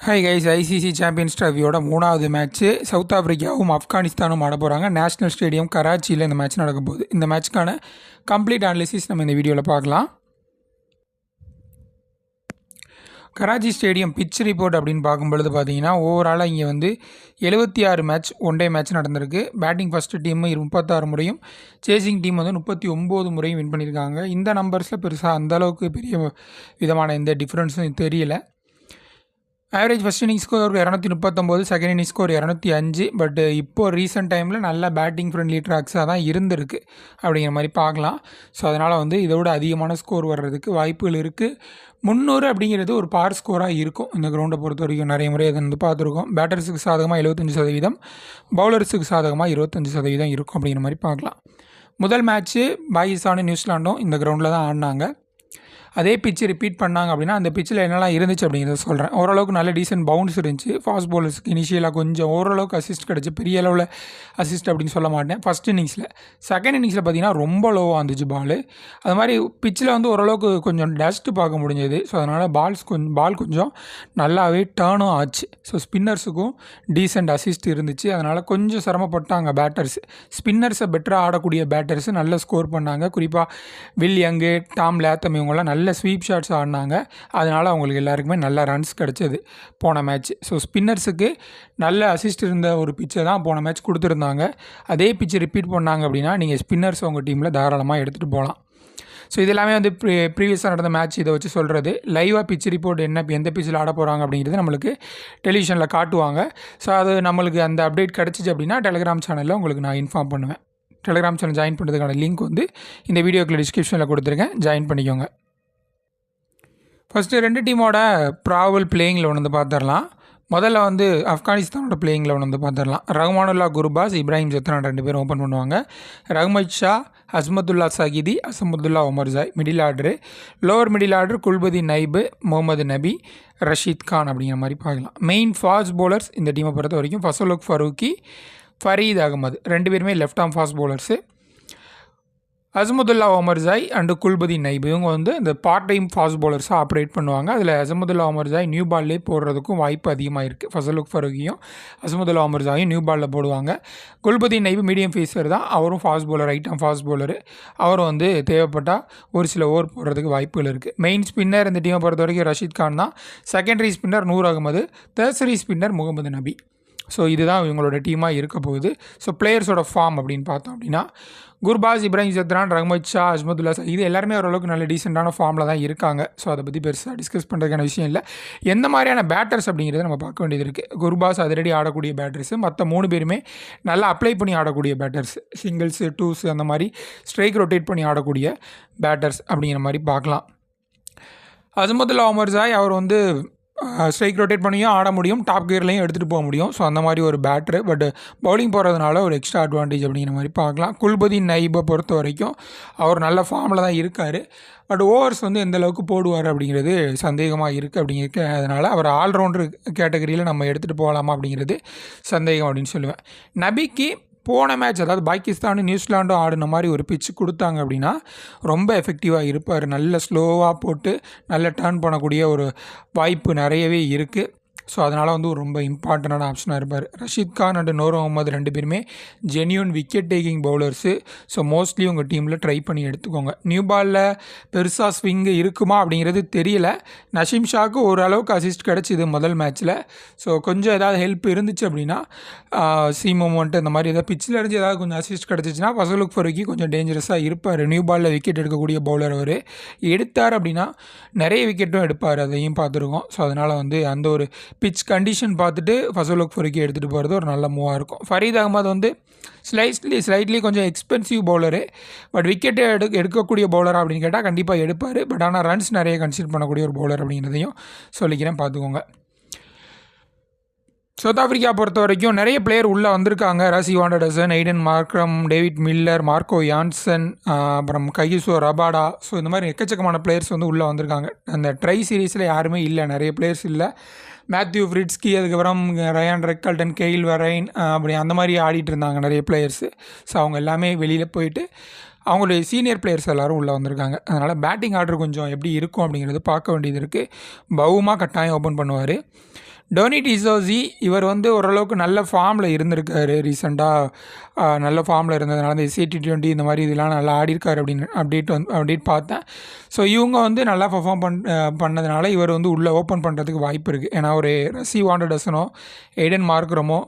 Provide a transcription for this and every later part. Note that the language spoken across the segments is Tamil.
ஹாய் கைஸ், ஐசிசி சாம்பியன்ஸ் ட்ராஃபியோட 3வது மேட்ச்சு சவுத் ஆஃப்ரிக்காவும் ஆப்கானிஸ்தானும் ஆட போகிறாங்க. நேஷ்னல் ஸ்டேடியம் கராச்சியில் இந்த மேட்ச் நடக்க போகுது. இந்த மேட்ச்க்கான கம்ப்ளீட் அனாலிசிஸ் நம்ம இந்த வீடியோவில் பார்க்கலாம். கராச்சி ஸ்டேடியம் பிச் ரிப்போர்ட் அப்படின்னு பார்க்கும்பொழுது பார்த்தீங்கன்னா ஓவராலாக இங்கே வந்து 76 மேட்ச் ஒன் டே மேட்ச் நடந்திருக்கு. பேட்டிங் ஃபஸ்ட்டு டீம் 36 முறையும், சேசிங் டீம் வந்து 39 முறையும் வின் பண்ணியிருக்காங்க. இந்த நம்பர்ஸில் பெருசாக அந்தளவுக்கு பெரிய விதமான எந்த டிஃப்ரென்ஸும் தெரியல. Average first inning score 239, second inning score 205. But இப்போது ரீசெண்ட் டைமில் நல்ல பேட்டிங் ஃப்ரெண்ட்லி ட்ராக்ஸாக தான் இருந்திருக்கு அப்படிங்கிற மாதிரி பார்க்கலாம். ஸோ அதனால் வந்து இதோட அதிகமான ஸ்கோர் வர்றதுக்கு வாய்ப்புகள் இருக்குது. 300 அப்படிங்கிறது ஒரு பார் ஸ்கோராக இருக்கும் இந்த கிரவுண்டை பொறுத்த வரைக்கும். நிறைய முறை அதை வந்து பார்த்துருக்கோம். பேட்டர்ஸுக்கு சாதகமாக 75%, பவுலர்ஸுக்கு சாதகமாக 25% இருக்கும் அப்படிங்கிற மாதிரி பார்க்கலாம். முதல் மேட்ச்சு பாகிஸ்தானும் நியூசிலாண்டும் இந்த கிரவுண்டில் தான் ஆடினாங்க. அதே பிச்சு ரிப்பீட் பண்ணாங்க அப்படின்னா அந்த பிச்சில் என்னெல்லாம் இருந்துச்சு அப்படிங்கிறத சொல்கிறேன். ஓரளவுக்கு நல்ல டீசென்ட் பவுன்ஸ் இருந்துச்சு. ஃபாஸ்ட் பவுலர்ஸுக்கு இனிஷியலாக கொஞ்சம் ஓரளவுக்கு அசிஸ்ட் கிடச்சி, பெரிய அளவில் அசிஸ்ட் அப்படின்னு சொல்ல மாட்டேன் ஃபஸ்ட் இன்னிங்ஸில். செகண்ட் இன்னிங்ஸில் பார்த்திங்கன்னா ரொம்ப லோவாக இருந்துச்சு பால். அது மாதிரி பிச்சில் வந்து ஓரளவுக்கு கொஞ்சம் டஸ்ட்டு பார்க்க முடிஞ்சது. ஸோ அதனால் பால் கொஞ்சம் நல்லாவே டேர்னும் ஆச்சு. ஸோ ஸ்பின்னர்ஸுக்கும் டீசென்ட் அசிஸ்ட் இருந்துச்சு. அதனால் கொஞ்சம் சிரமப்பட்டாங்க பேட்டர்ஸ். ஸ்பின்னர்ஸை பெட்டராக ஆடக்கூடிய பேட்டர்ஸ் நல்ல ஸ்கோர் பண்ணாங்க. குறிப்பாக வில் யங்கு, டாம் லேத்தம் இவங்கெல்லாம் நல்ல ஸ்வீப் ஷாட்ஸ் ஆடினாங்க. அதனால் அவங்களுக்கு எல்லாருக்குமே நல்ல ரன்ஸ் கிடச்சிது போன மேட்ச். ஸோ ஸ்பின்னர்ஸுக்கு நல்ல அசிஸ்ட் இருந்த ஒரு பிச்சை தான் போன மேட்ச் கொடுத்துருந்தாங்க. அதே பிச்சை ரிப்பீட் பண்ணாங்க அப்படின்னா நீங்கள் ஸ்பின்னர்ஸ் உங்கள் டீமில் தாராளமாக எடுத்துகிட்டு போகலாம். ஸோ இது எல்லாமே வந்து ப்ரீவியஸாக நடந்த மேட்ச் இதை வச்சு சொல்கிறது. லைவாக பிச் ரிப்போர்ட் எந்த பிச்சில் ஆட போகிறாங்க அப்படிங்கிறது நம்மளுக்கு டெலிவிஷனில் காட்டுவாங்க. ஸோ அது நம்மளுக்கு அந்த அப்டேட் கிடச்சிச்சு அப்படின்னா டெலிகிராம் சேனலில் உங்களுக்கு நான் இன்ஃபார்ம் பண்ணுவேன். டெலிகிராம் சேனல் ஜாயின் பண்ணுறதுக்கான லிங்க் வந்து இந்த வீடியோக்குள்ள டிஸ்கிரிப்ஷனில் கொடுத்துருக்கேன், ஜாயின் பண்ணிக்கோங்க. ஃபஸ்ட்டு 2 டீமோட ப்ராபல் பிளேயிங்கில் ஒன்று வந்து பார்த்துடலாம். முதல்ல வந்து ஆப்கானிஸ்தானோட பிளேயிங்கில் ஒன்று வந்து பார்த்துடலாம். ரஹ்மானுல்லா குர்பாஸ், இப்ராஹிம் ஜத்ரான் 2 பேரும் ஓப்பன் பண்ணுவாங்க. ரஹ்மத் ஷா, அஸ்மதுல்லா சகிதி, Azmatullah Omarzai middle order. Lower middle order Gulbadin Naib, Mohammad Nabi, Rashid Khan அப்படிங்கிற மாதிரி பார்க்கலாம். மெயின் ஃபாஸ்ட் பவுலர்ஸ் இந்த டீமை பொறுத்த வரைக்கும் ஃபசலுக் ஃபரூக்கி, ஃபரீத் அகமது 2 பேருமே left arm fast bowlers. Azmatullah Omarzai and Gulbadin Naib இவங்க வந்து இந்த பார்ட் டைம் ஃபாஸ்ட் பவுலர்ஸாக ஆப்ரேட் பண்ணுவாங்க. அதில் அசமுதுல்லா ஒமர்ஜாய் நியூ பால்லே போடுறதுக்கும் வாய்ப்பு அதிகமாக இருக்குது. ஃபசலுக் ஃபரூக்கியும் அசமுதுல்லா ஒமர்ஜாயும் நியூ பாலில் போடுவாங்க. குல்பதி நைபு மீடியம் ஃபேஸர் தான், அவரும் ஃபாஸ்ட் பவுலர், ரைட் ஆம் ஃபாஸ்ட் பவுலரு. அவரும் வந்து தேவைப்பட்டால் ஒரு சில ஓவர் போடுறதுக்கு வாய்ப்புகள் இருக்குது. மெயின் ஸ்பின்னர் இந்த டீமை பொறுத்த வரைக்கும் ரஷீத் கான் தான். Secondary spinner Noor Ahmad, tertiary spinner Mohammad Nabi. So இதுதான் இவங்களோட டீமாக இருக்க போகுது. ஸோ பிளேயர்ஸோட ஃபார்ம் அப்படின்னு பார்த்தோம் அப்படின்னா குர்பாஸ், இப்ராஹிம் ஜத்ரான், ரஹ்மத் ஷா, அஸ்மதுல்லா இது எல்லாருமே ஓரளவுக்கு நல்ல டீசெண்டான ஃபார்மில் தான் இருக்காங்க. ஸோ அதை பற்றி பெருசாக டிஸ்கஸ் பண்ணுறதுக்கான விஷயம் இல்லை. எந்த மாதிரியான பேட்டர்ஸ் அப்படிங்கிறத நம்ம பார்க்க வேண்டியது இருக்குது. குர்பாஸ் அதிரடி ஆடக்கூடிய பேட்டர்ஸு, மற்ற 3 பேருமே நல்லா அப்ளை பண்ணி ஆடக்கூடிய பேட்டர்ஸ், சிங்கிள்ஸு, டூஸு அந்த மாதிரி ஸ்ட்ரைக் ரொட்டேட் பண்ணி ஆடக்கூடிய பேட்டர்ஸ் அப்படிங்கிற மாதிரி பார்க்கலாம். அஸ்மதுல்லா ஒமர்ஜாய் அவர் வந்து ஸ்ட்ரைக் ரொட்டேட் பண்ணியும் ஆட முடியும், டாப் கியர்லையும் எடுத்துகிட்டு போக முடியும். ஸோ அந்த மாதிரி ஒரு பேட்ரு. பட் பவுலிங் போகிறதுனால ஒரு எக்ஸ்ட்ரா அட்வான்டேஜ் அப்படிங்கிற மாதிரி பார்க்கலாம். குல்பதி நைபை பொறுத்த வரைக்கும் அவர் நல்ல ஃபார்மில் தான் இருக்கார். பட் ஓவர்ஸ் வந்து எந்த அளவுக்கு போடுவார் அப்படிங்கிறது சந்தேகமாக இருக்குது. அப்படிங்கிறது அதனால் அவர் ஆல்ரவுண்டர் கேட்டகரியில் நம்ம எடுத்துகிட்டு போகலாமா அப்படிங்கிறது சந்தேகம் அப்படின்னு சொல்லுவேன். நபிக்கு போன மேட்ச், அதாவது பாகிஸ்தானும் நியூசிலாண்டும் ஆடின மாதிரி ஒரு பிச்சு கொடுத்தாங்க அப்படின்னா ரொம்ப எஃபெக்டிவாக இருப்பார். நல்ல ஸ்லோவாக போட்டு நல்ல டர்ன் பண்ணக்கூடிய ஒரு வாய்ப்பு நிறையவே இருக்குது. ஸோ அதனால் வந்து ஒரு ரொம்ப இம்பார்ட்டண்டான ஆப்ஷனாக இருப்பார். ரஷீத் கான் அண்ட் நூர் அகமது 2 பேருமே genuine wicket taking bowlers. So mostly உங்கள் டீமில் ட்ரை பண்ணி எடுத்துக்கோங்க. நியூ பாலில் பெருசாக ஸ்விங்கு இருக்குமா அப்படிங்கிறது தெரியல. நஷீம் ஷாக்கு ஓரளவுக்கு அசிஸ்ட் கிடச்சிது முதல் மேட்ச்சில். ஸோ கொஞ்சம் ஏதாவது ஹெல்ப் இருந்துச்சு அப்படின்னா சி மூமெண்ட் இந்த மாதிரி ஏதாவது பிச்சில் இருந்து ஏதாவது கொஞ்சம் அசிஸ்ட் கிடச்சிச்சின்னா ஃபசலுக் ஃபரூக்கி கொஞ்சம் டேஞ்சரஸாக இருப்பார். நியூ பாலில் விக்கெட் எடுக்கக்கூடிய பவுலர் அவர். எடுத்தார் அப்படின்னா நிறைய விக்கெட்டும் எடுப்பார், அதையும் பார்த்துருக்கோம். ஸோ அதனால் வந்து அந்த ஒரு பிச் கண்டிஷன் பார்த்துட்டு ஃபசலுக் ஃபரூக்கி எடுத்துகிட்டு போகிறது ஒரு நல்ல மூவாக இருக்கும். ஃபரீத் அகமது வந்து ஸ்லைட்லி கொஞ்சம் எக்ஸ்பென்சிவ் பவுலரு. பட் விக்கெட்டை எடுக்கக்கூடிய பவுலர் அப்படின்னு கேட்டால் கண்டிப்பாக எடுப்பார். பட் ஆனால் ரன்ஸ் நிறைய கன்சிடர் பண்ணக்கூடிய ஒரு பவுலர் அப்படிங்கிறதையும் சொல்லிக்கிறேன், பார்த்துக்கோங்க. சவுத் ஆஃப்ரிக்கா பொறுத்த வரைக்கும் நிறைய பிளேயர் உள்ளே வந்திருக்காங்க. Rassie van der Dussen, Aiden Markram, David Miller, Marco Jansen, அப்புறம் கைசோ ரபாடா. ஸோ இந்த மாதிரி எக்கச்சக்கமான பிளேயர்ஸ் வந்து உள்ளே வந்திருக்காங்க. அந்த ட்ரை சீரீஸில் யாருமே இல்லை, நிறைய பிளேயர்ஸ் இல்லை. மேத்யூ ஃப்ரிட்ஸ்கி, அதுக்கப்புறம் ரயான் ரெக்கல்டன், கெயில் வரைன், அப்படி அந்த மாதிரி ஆடிட்டு இருந்தாங்க நிறைய பிளேயர்ஸு. ஸோ அவங்க எல்லாமே வெளியில் போயிட்டு அவங்களுடைய சீனியர் பிளேயர்ஸ் எல்லோரும் உள்ளே வந்திருக்காங்க. அதனால் பேட்டிங் ஆர்டர் கொஞ்சம் எப்படி இருக்கும் அப்படிங்கிறது பார்க்க வேண்டியது இருக்குது. பவுமா கட்டாயம் ஓப்பன் பண்ணுவார். டோனி டிசோசி இவர் வந்து ஓரளவுக்கு நல்ல ஃபார்மில் இருந்திருக்காரு ரீசெண்டாக. நல்ல ஃபார்மில் இருந்ததுனால இந்த SC T20 இந்த மாதிரி இதெல்லாம் நல்லா ஆடிருக்காரு அப்படின்னு அப்டேட் பார்த்தேன். ஸோ இவங்க வந்து நல்லா பர்ஃபார்ம் பண்ணதுனால இவர் வந்து உள்ளே ஓப்பன் பண்ணுறதுக்கு வாய்ப்பு இருக்குது. ஏன்னா ஒரு ரசி வாண்டர்டசனோ எய்டன் மார்க்ரமோ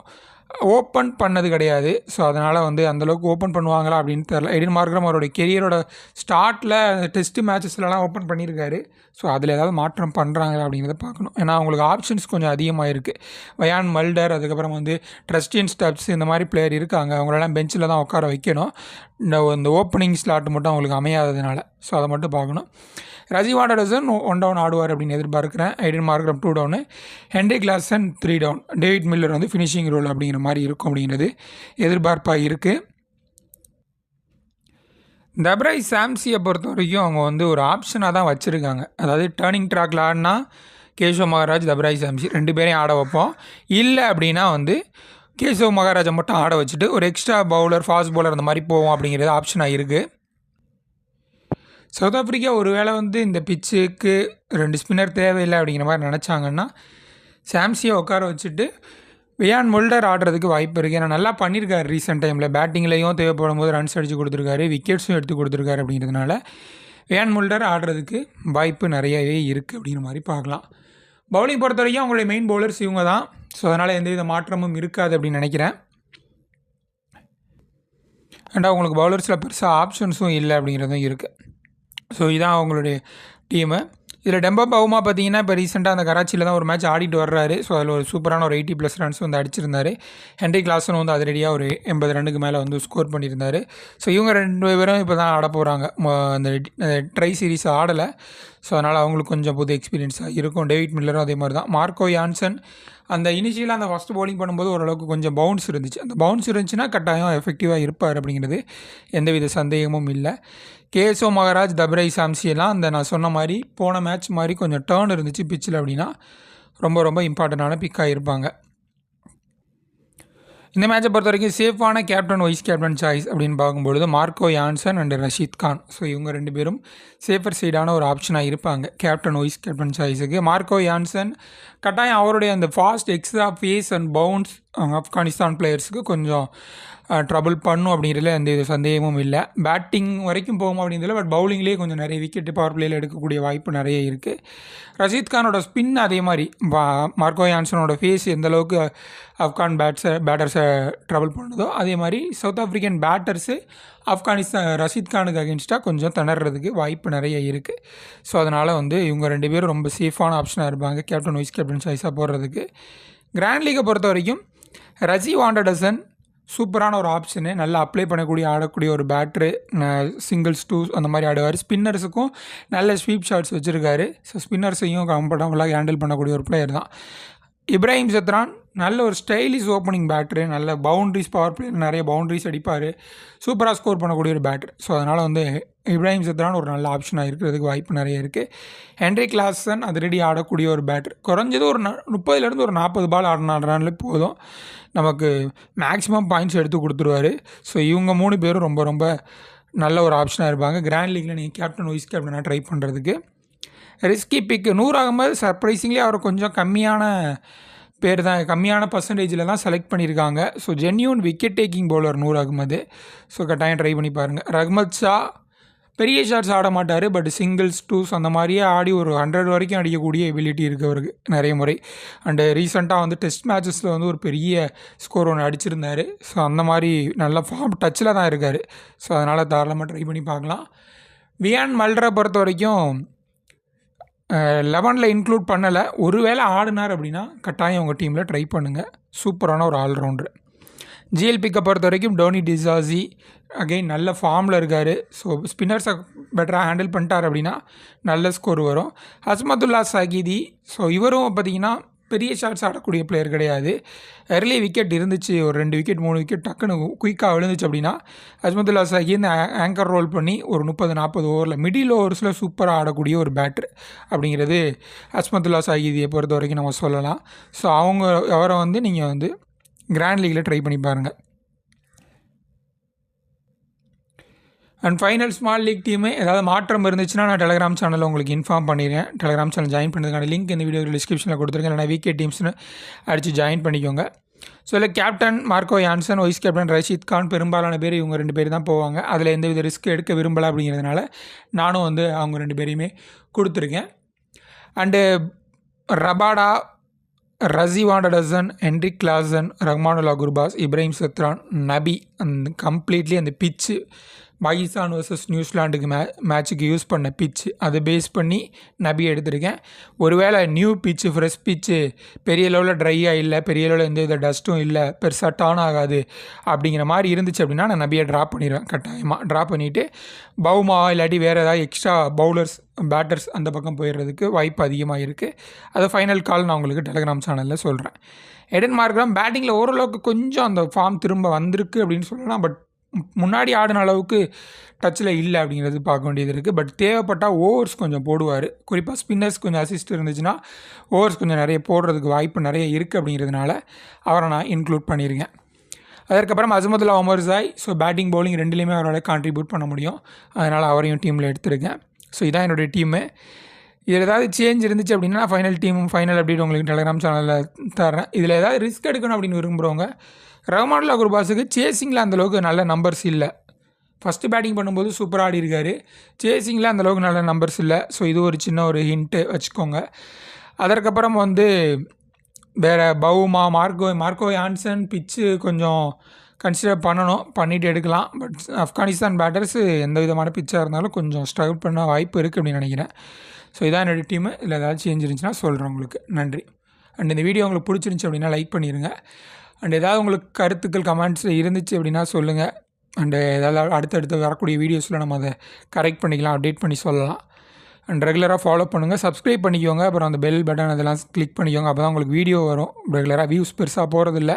ஓப்பன் பண்ணது கிடையாது. ஸோ அதனால் வந்து அந்தளவுக்கு ஓப்பன் பண்ணுவாங்களா அப்படின்னு தெரில. எய்டன் மார்க்ரம் அவருடைய கெரியரோட ஸ்டார்ட்டில் டெஸ்ட்டு மேட்சஸ்லலாம் ஓப்பன் பண்ணியிருக்காரு. ஸோ அதில் ஏதாவது மாற்றம் பண்ணுறாங்களா அப்படிங்கிறத பார்க்கணும். ஏன்னா அவங்களுக்கு ஆப்ஷன்ஸ் கொஞ்சம் அதிகமாக இருக்குது. வயான் மல்டர், அதுக்கப்புறம் வந்து ட்ரஸ்டின் ஸ்டப்ஸ், இந்த மாதிரி பிளேயர் இருக்காங்க. அவங்களெல்லாம் பெஞ்சில் தான் உட்கார வைக்கணும். இந்த ஓப்பனிங் ஸ்லாட் மட்டும் அவங்களுக்கு அமையாததுனால. ஸோ அதை மட்டும் பார்க்கணும். ரசி வாண்டர்டசன் 1 டவுன் ஆடுவார் அப்படின்னு எதிர்பார்க்குறேன். Aiden Markram 2 down, Heinrich Klaasen 3 down, David Miller வந்து ஃபினிஷிங் ரோல் அப்படிங்கிற மாதிரி இருக்கும் அப்படிங்கிறது எதிர்பார்ப்பாக இருக்குது. தப்ரை சாம்சியை பொறுத்த வரைக்கும் அவங்க வந்து ஒரு ஆப்ஷனாக தான் வச்சுருக்காங்க. அதாவது டேர்னிங் ட்ராக்ல ஆடினா கேஷவ் மகாராஜ், தப்ரை சாம்சி 2 பேரையும் ஆட வைப்போம். இல்லை அப்படின்னா வந்து கேஷவ் மகாராஜை மட்டும் ஆட வச்சுட்டு ஒரு எக்ஸ்ட்ரா பவுலர், ஃபாஸ்ட் பவுலர் அந்த மாதிரி போவோம் அப்படிங்கிறது ஆப்ஷனாக இருக்குது. சவுத் ஆஃப்ரிக்கா ஒரு வேளை வந்து இந்த பிச்சுக்கு 2 ஸ்பின்னர் தேவையில்லை அப்படிங்கிற மாதிரி நினச்சாங்கன்னா சாம்சியை உட்கார வச்சுட்டு வியான் முல்டர் ஆடுறதுக்கு வாய்ப்பு இருக்குது. ஏன்னா நல்லா பண்ணியிருக்காரு ரீசெண்ட் டைமில். பேட்டிங்லேயும் தேவைப்படும் போது ரன்ஸ் அடித்து கொடுத்துருக்காரு, விக்கெட்ஸும் எடுத்து கொடுத்துருக்காரு. அப்படிங்கிறதுனால வியான் முல்டர் ஆடுறதுக்கு வாய்ப்பு நிறையவே இருக்குது அப்படிங்கிற மாதிரி பார்க்கலாம். பவுலிங் பொறுத்த வரைக்கும் அவங்களுடைய மெயின் பவுலர்ஸ் இவங்க தான். ஸோ அதனால் எந்தவித மாற்றமும் இருக்காது அப்படின்னு நினைக்கிறேன். அண்ட் அவங்களுக்கு பவுலர்ஸில் பெருசாக ஆப்ஷன்ஸும் இல்லை அப்படிங்கிறதும் இருக்குது. ஸோ இதான் அவங்களுடைய டீமு. இதில் டெம்பா பவுமா பார்த்தீங்கன்னா இப்போ ரீசெண்டாக அந்த கராச்சியில் தான் ஒரு மேட்ச் ஆடிட்டு வர்றாரு. ஸோ அதில் ஒரு சூப்பரான ஒரு 80+ ரன்ஸ் வந்து அடிச்சிருந்தார். ஹென்ரி கிளாசன் வந்து அதிரடியாக ஒரு 80 ரன்னுக்கு மேலே வந்து ஸ்கோர் பண்ணியிருந்தார். ஸோ இவங்க 2 பேரும் இப்போ தான் ஆட போகிறாங்க. அந்த ட்ரை சீரீஸ் ஆடலை. ஸோ அதனால் அவங்களுக்கு கொஞ்சம் புது எக்ஸ்பீரியன்ஸாக இருக்கும். டேவிட் மில்லரும் அதே மாதிரி தான். மார்க்கோ யான்சன் அந்த இனிஷியலாக அந்த ஃபஸ்ட் பவுலிங் பண்ணும்போது ஓரளவுக்கு கொஞ்சம் பவுன்ஸ் இருந்துச்சு. அந்த பவுன்ஸ் இருந்துச்சுன்னா கட்டாயம் எஃபெக்டிவாக இருப்பார் அப்படிங்கிறது எந்தவித சந்தேகமும் இல்லை. கேஷவ் மகாராஜ், தப்ரை சாம்சி எல்லாம் அந்த நான் சொன்ன மாதிரி போன மேட்ச் மாதிரி கொஞ்சம் டேர்ன் இருந்துச்சு பிச்சில் அப்படின்னா ரொம்ப ரொம்ப இம்பார்ட்டண்டான பிக்காக இருப்பாங்க. இந்த மேட்சை பொறுத்த வரைக்கும் சேஃபான கேப்டன், வைஸ் கேப்டன் சாய்ஸ் அப்படின்னு பார்க்கும்பொழுது Marco Jansen and Rashid Khan. So இவங்க 2 பேரும் சேஃபர் சைடான ஒரு ஆப்ஷனாக இருப்பாங்க கேப்டன், வைஸ் கேப்டன் சாய்ஸுக்கு. மார்க்கோ யான்சன் கட்டாயம் அவருடைய அந்த fast extra pace and bounce Afghanistan பிளேயர்ஸுக்கு கொஞ்சம் ட்ரபிள் பண்ணும் அப்படிங்கிறதுல எந்த இது சந்தேகமும் இல்லை. பேட்டிங் வரைக்கும் போகும் அப்படிங்கிறதுல, பட் பவுலிங்லேயே கொஞ்சம் நிறைய விக்கெட்டு பவர் பிளேயில் எடுக்கக்கூடிய வாய்ப்பு நிறைய இருக்குது. ரஷீத் கானோட ஸ்பின் அதே மாதிரி மார்க்கோ யான்சனோட ஃபேஸ் எந்தளவுக்கு ஆப்கான் பேட்டர்ஸை ட்ரபிள் பண்ணுதோ அதே மாதிரி south African batters Afghanistan Rashid கானுக்கு அகேன்ஸ்டாக கொஞ்சம் திணறதுக்கு வாய்ப்பு நிறைய இருக்குது. ஸோ அதனால் வந்து இவங்க 2 பேரும் ரொம்ப சேஃபான ஆப்ஷனாக இருப்பாங்க கேப்டன், வைஸ் கேப்டன் சாய்ஸாக போடுறதுக்கு. கிராண்ட் லீகை பொறுத்த வரைக்கும் ரசி வாண்டர்டசன் சூப்பரான ஒரு ஆப்ஷனு. நல்லா அப்ளை பண்ணக்கூடிய ஆடக்கூடிய ஒரு பேட்ரு. சிங்கிள்ஸ் 2 அந்த மாதிரி ஆடுவார். ஸ்பின்னர்ஸுக்கும் நல்ல ஸ்வீப் ஷாட்ஸ் வச்சுருக்காரு. ஸோ ஸ்பின்னர்ஸையும் கம்ஃபர்டபுளாக ஹேண்டில் பண்ணக்கூடிய ஒரு பிளேயர் தான். இப்ராஹிம் சத்ரான் நல்ல ஒரு ஸ்டைலிஷ் ஓப்பனிங் பேட்ரு. நல்ல பவுண்ட்ரிஸ், பவர் பிளேயர் நிறைய பவுண்ட்ரிஸ் அடிப்பார். சூப்பராக ஸ்கோர் பண்ணக்கூடிய ஒரு பேட்ரு. ஸோ அதனால் வந்து இப்ராஹிம் சத்ரான் ஒரு நல்ல ஆப்ஷனாக இருக்கிறதுக்கு வாய்ப்பு நிறைய இருக்குது. ஹென்ரி கிளாசன் அதிரடி ஆடக்கூடிய ஒரு பேட்ரு. குறைஞ்சது ஒரு 30லேருந்து ஒரு 40 பால் ஆடினாலே போதும், நமக்கு மேக்ஸிமம் பாயிண்ட்ஸ் எடுத்து கொடுத்துருவார். ஸோ இவங்க 3 பேரும் ரொம்ப ரொம்ப நல்ல ஒரு ஆப்ஷனாக இருப்பாங்க கிராண்ட் லீக்கில் நீங்கள் கேப்டன், வைஸ் கேப்டனாக ட்ரை பண்ணுறதுக்கு. Risky pick Noor Ahmad surprisingly அவர் கொஞ்சம் கம்மியான பேர் தான், கம்மியான பர்சன்டேஜில் தான் செலக்ட் பண்ணியிருக்காங்க. So genuine wicket taking bowler Noor Ahmad. So கட்டாயம் ட்ரை பண்ணி பாருங்கள். ரஹ்மத் ஷா பெரிய ஷாட்ஸ் ஆட மாட்டார், பட் சிங்கிள்ஸ் 2s அந்த மாதிரியே ஆடி ஒரு 100 வரைக்கும் அடிக்கக்கூடிய எபிலிட்டி இருக்குது அவருக்கு நிறைய முறை. அண்டு ரீசெண்டாக வந்து டெஸ்ட் மேட்சஸில் வந்து ஒரு பெரிய ஸ்கோர் ஒன்று அடிச்சிருந்தார். ஸோ அந்த மாதிரி நல்ல ஃபார்ம் டச்சில் தான் இருக்கார். ஸோ அதனால் தாராளமாக ட்ரை பண்ணி பார்க்கலாம். வியான் மல்டரை பொறுத்த வரைக்கும் 11ல் இன்க்ளூட் பண்ணலை. ஒரு வேளை ஆடினார் அப்படின்னா கட்டாயம் உங்கள் டீமில் ட்ரை பண்ணுங்கள். சூப்பரான ஒரு ஆல்ரவுண்டர். ஜிஎல்பிக்கை பொறுத்த வரைக்கும் டோனி டிசாசி அகெயின் நல்ல ஃபார்மில் இருக்கார். ஸோ ஸ்பின்னர்ஸை பெட்டராக ஹேண்டில் பண்ணிட்டார் அப்படின்னா நல்ல ஸ்கோர் வரும். ஹஸ்மதுல்லா சகீதி, ஸோ இவரும் பார்த்திங்கன்னா பெரிய ஷாட்ஸ் ஆடக்கூடிய பிளேயர் கிடையாது. எர்லி விக்கெட் இருந்துச்சு, ஒரு 2 விக்கெட் 3 விக்கெட் டக்குன்னு குயிக்காக விழுந்துச்சு அப்படின்னா ஹஸ்மதுல்லா சகி இந்த ஆங்கர் ரோல் பண்ணி ஒரு 30-40 ஓவரில் மிடில் ஓவர்ஸில் சூப்பராக ஆடக்கூடிய ஒரு பேட்டர் அப்படிங்கிறது ஹஸ்மதுல்லா சகீதியை பொறுத்த வரைக்கும் நம்ம சொல்லலாம். ஸோ அவரை வந்து நீங்கள் வந்து கிராண்ட் லீக்கில் ட்ரை பண்ணி பாருங்கள். And final small league team ஏதாவது மாற்றம் இருந்துச்சுன்னா நான் டெலிகிராம் சேனலில் உங்களுக்கு இன்ஃபார்ம் பண்ணிடுறேன். டெலிகிராம் சேனல் ஜாயின் பண்ணுறதுக்கான லிங்க் இந்த வீடியோ டிஸ்கிரிப்ஷனில் கொடுத்துருக்கேன். இல்லைனா விகே டீம்ஸ்னு அடித்து ஜாயின் பண்ணிக்கோங்க. ஸோ இல்லை captain Marco Jansen, vice captain Rashid Khan, பெரும்பாலான பேர் இவங்க 2 பேர் தான் போவாங்க. அதில் எந்தவித ரிஸ்க் எடுக்க விரும்பலை அப்படிங்கிறதுனால நானும் வந்து அவங்க 2 பேரையுமே கொடுத்துருக்கேன். And Rabada, Rassie van der Dussen, Heinrich Klaasen, Rahmanullah Gurbaz, Ibrahim Zadran, Nabi அந்த கம்ப்ளீட்லி அந்த பிச்சு பாகிஸ்தான் வர்சஸ் நியூசிலாண்டுக்கு மேட்சுக்கு யூஸ் பண்ண பிச்சு அதை பேஸ் பண்ணி நபி எடுத்திருக்கேன். ஒருவேளை நியூ பிச்சு, ஃப்ரெஷ் பிச்சு, பெரிய லெவலில் ட்ரையாக இல்லை, பெரிய லெவலில் எந்த வித டஸ்ட்டும் இல்லை, பெருசாக டர்ன் ஆகாது அப்படிங்கிற மாதிரி இருந்துச்சு அப்படின்னா நான் நபியை ட்ராப் பண்ணிடுவேன். கட்டாயமாக ட்ராப் பண்ணிவிட்டு பவுமா இல்லாட்டி வேறு ஏதாவது எக்ஸ்ட்ரா பவுலர்ஸ், பேட்டர்ஸ் அந்த பக்கம் போயிடுறதுக்கு வாய்ப்பு அதிகமாக இருக்குது. அதை ஃபைனல் கால் நான் உங்களுக்கு டெலிகிராம் சேனலில் சொல்கிறேன். எடன் மார்க்ரம் பேட்டிங்கில் ஓரளவுக்கு கொஞ்சம் அந்த ஃபார்ம் திரும்ப வந்திருக்கு அப்படின்னு சொல்லலாம். பட் முன்னாடி ஆடின அளவுக்கு டச்சில் இல்லை அப்படிங்கிறது பார்க்க வேண்டியது இருக்குது. பட் தேவைப்பட்டால் ஓவர்ஸ் கொஞ்சம் போடுவார். குறிப்பாக ஸ்பின்னர்ஸ் கொஞ்சம் அசிஸ்ட் இருந்துச்சுன்னா ஓவர்ஸ் கொஞ்சம் நிறைய போடுறதுக்கு வாய்ப்பு நிறைய இருக்குது அப்படிங்கிறதுனால அவரை நான் இன்க்ளூட் பண்ணியிருக்கேன். அதற்கப்புறம் அசமதுல்லா ஒமர்சாய். ஸோ பேட்டிங் பவுலிங் ரெண்டுலேயுமே அவரால் கான்ட்ரிபியூட் பண்ண முடியும். அதனால் அவரையும் டீமில் எடுத்திருக்கேன். ஸோ இதான் என்னுடைய டீமு. இதில் ஏதாவது சேஞ்ச் இருந்துச்சு அப்படின்னா ஃபைனல் அப்டேட் உங்களுக்கு டெலிகிராம் சேனலில் தரேன். இதில் ஏதாவது ரிஸ்க் எடுக்கணும் அப்படின்னு விரும்புகிறவங்க, ரஹ்மானுல்லா குர்பாஸுக்கு சேசிங்கில் அந்தளவுக்கு நல்ல நம்பர்ஸ் இல்லை. ஃபஸ்ட்டு பேட்டிங் பண்ணும்போது சூப்பராக ஆடி இருக்கார். சேசிங்கில் அந்தளவுக்கு நல்ல நம்பர்ஸ் இல்லை. ஸோ இது ஒரு சின்ன ஒரு ஹிண்ட்டு வச்சுக்கோங்க. அதற்கப்புறம் வந்து வேறு பவுமா, மார்க்கோ யான்சன் பிச்சு கொஞ்சம் கன்சிடர் பண்ணிவிட்டு எடுக்கலாம். பட் ஆப்கானிஸ்தான் பேட்டர்ஸு எந்த விதமான பிச்சாக இருந்தாலும் கொஞ்சம் ஸ்ட்ரகிள் பண்ண வாய்ப்பு இருக்குது அப்படின்னு நினைக்கிறேன். ஸோ இதான் என்னுடைய டீமு. இல்லை ஏதாவது சேஞ்ச் இருந்துச்சுன்னா சொல்கிறேன் உங்களுக்கு. நன்றி. அண்ட் இந்த வீடியோ உங்களுக்கு பிடிச்சிருந்துச்சி அப்படின்னா லைக் பண்ணிடுங்க. அண்ட் ஏதாவது உங்களுக்கு கருத்துக்கள் கமெண்ட்ஸில் இருந்துச்சு அப்படின்னா சொல்லுங்கள். அண்டு ஏதாவது அடுத்தடுத்து வரக்கூடிய வீடியோஸில் நம்ம அதை கரெக்ட் பண்ணிக்கலாம், அப்டேட் பண்ணி சொல்லலாம். அண்ட் ரெகுலராக ஃபாலோ பண்ணுங்கள், சப்ஸ்கிரைப் பண்ணிக்கோங்க. அப்புறம் அந்த பெல் பட்டன் அதெல்லாம் கிளிக் பண்ணிக்கோங்க. அப்போ தான் உங்களுக்கு வீடியோ வரும். ரெகுலராக வியூஸ் பெருசாக போகிறதில்ல.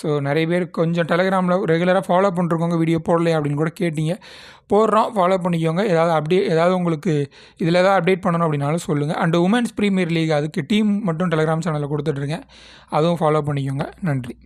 ஸோ நிறைய பேர் கொஞ்சம் டெலிகிராமில் ரெகுலராக ஃபாலோ பண்ணிருக்கோங்க, வீடியோ போடலையே அப்படின்னு கூட கேட்டிங்க. போடுறோம், ஃபாலோ பண்ணிக்கோங்க. ஏதாவது உங்களுக்கு இதில் ஏதாவது அப்டேட் பண்ணணும் அப்படின்னாலும் சொல்லுங்கள். அண்டு உமன்ஸ் ப்ரீமியர் லீக் அதுக்கு டீம் மட்டும் டெலிகிராம் சேனலில் கொடுத்துட்ருக்கேன், அதுவும் ஃபாலோ பண்ணிக்கோங்க. நன்றி.